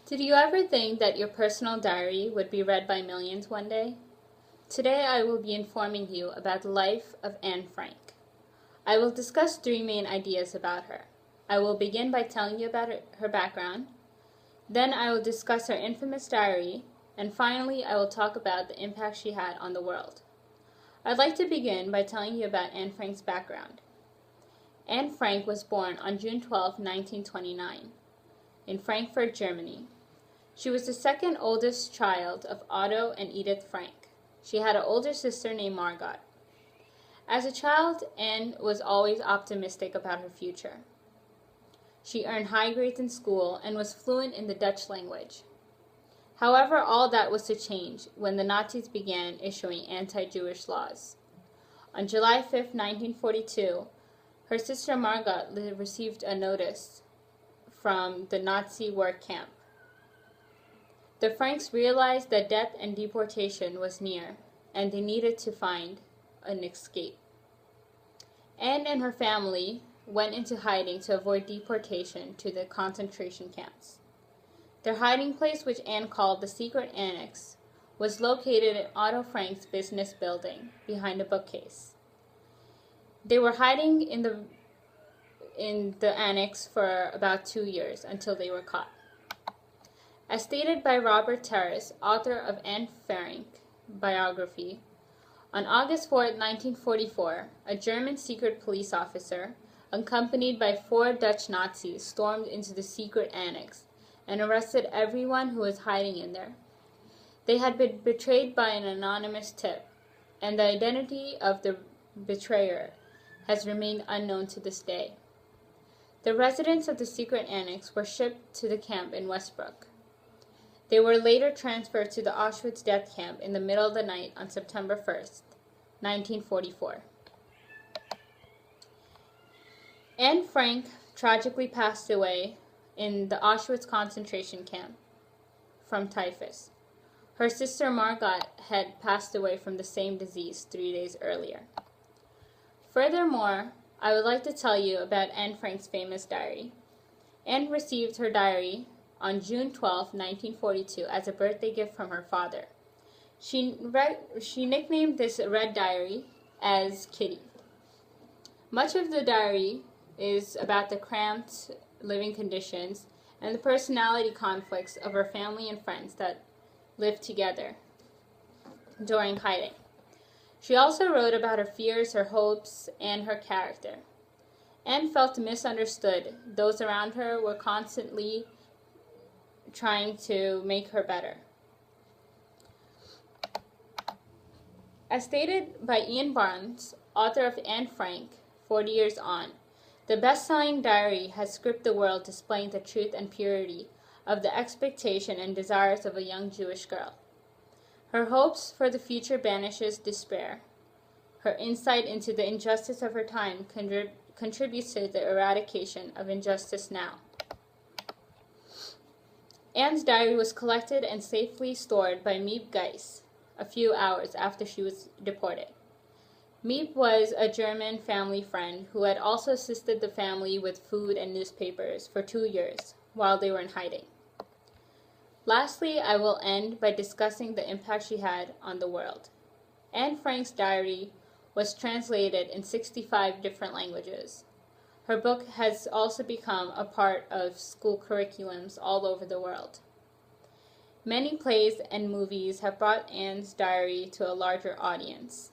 Did you ever think that your personal diary would be read by millions one day? Today I will be informing you about the life of Anne Frank. I will discuss three main ideas about her. I will begin by telling you about her background, then I will discuss her infamous diary, and finally I will talk about the impact she had on the world. I'd like to begin by telling you about Anne Frank's background. Anne Frank was born on June 12, 1929, in Frankfurt, Germany. She was the second oldest child of Otto and Edith Frank. She had an older sister named Margot. As a child, Anne was always optimistic about her future. She earned high grades in school and was fluent in the Dutch language. However, all that was to change when the Nazis began issuing anti-Jewish laws. On July 5, 1942, her sister Margot received a notice from the Nazi work camp. The Franks realized that death and deportation was near, and they needed to find an escape. Anne and her family went into hiding to avoid deportation to the concentration camps. Their hiding place, which Anne called the Secret Annex, was located in Otto Frank's business building behind a bookcase. They were hiding in the annex for about 2 years until they were caught. As stated by Robert Terrace, author of Anne Frank biography, on August 4, 1944, a German secret police officer, accompanied by 4 Dutch Nazis, stormed into the secret annex and arrested everyone who was hiding in there. They had been betrayed by an anonymous tip, and the identity of the betrayer has remained unknown to this day. The residents of the secret annex were shipped to the camp in Westbrook. They were later transferred to the Auschwitz death camp in the middle of the night on September 1st, 1944. Anne Frank tragically passed away in the Auschwitz concentration camp from typhus. Her sister Margot had passed away from the same disease 3 days earlier. Furthermore, I would like to tell you about Anne Frank's famous diary. Anne received her diary on June 12, 1942, as a birthday gift from her father. She nicknamed this red diary as Kitty. Much of the diary is about the cramped living conditions and the personality conflicts of her family and friends that lived together during hiding. She also wrote about her fears, her hopes, and her character. Anne felt misunderstood. Those around her were constantly trying to make her better. As stated by Ian Barnes, author of Anne Frank, 40 Years On, the best-selling diary has gripped the world displaying the truth and purity of the expectation and desires of a young Jewish girl. Her hopes for the future banishes despair. Her insight into the injustice of her time contributes to the eradication of injustice now. Anne's diary was collected and safely stored by Miep Geiss a few hours after she was deported. Miep was a German family friend who had also assisted the family with food and newspapers for 2 years while they were in hiding. Lastly, I will end by discussing the impact she had on the world. Anne Frank's diary was translated in 65 different languages. Her book has also become a part of school curriculums all over the world. Many plays and movies have brought Anne's diary to a larger audience.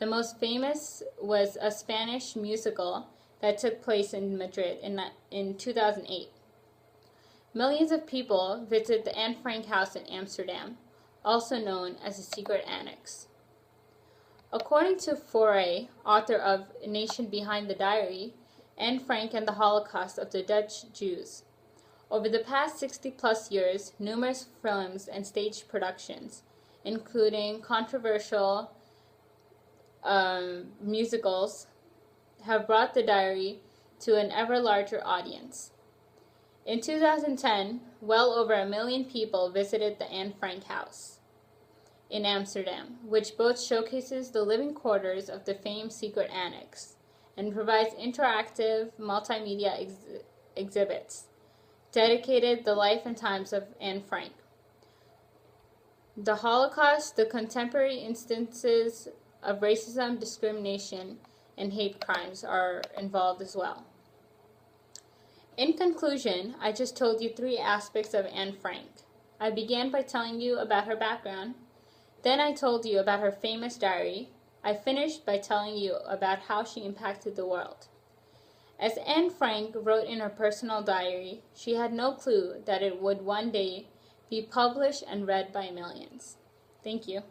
The most famous was a Spanish musical that took place in Madrid in 2008. Millions of people visit the Anne Frank house in Amsterdam, also known as the Secret Annex. According to Foray, author of Nation Behind the Diary, Anne Frank and the Holocaust of the Dutch Jews. Over the past 60-plus years, numerous films and stage productions, including controversial musicals, have brought the diary to an ever larger audience. In 2010, well over 1 million people visited the Anne Frank house in Amsterdam, which both showcases the living quarters of the famed Secret Annex and provides interactive multimedia exhibits dedicated the life and times of Anne Frank. The Holocaust, the contemporary instances of racism, discrimination, and hate crimes are involved as well. In conclusion, I just told you 3 aspects of Anne Frank. I began by telling you about her background. Then I told you about her famous diary. I finished by telling you about how she impacted the world. As Anne Frank wrote in her personal diary, she had no clue that it would one day be published and read by millions. Thank you.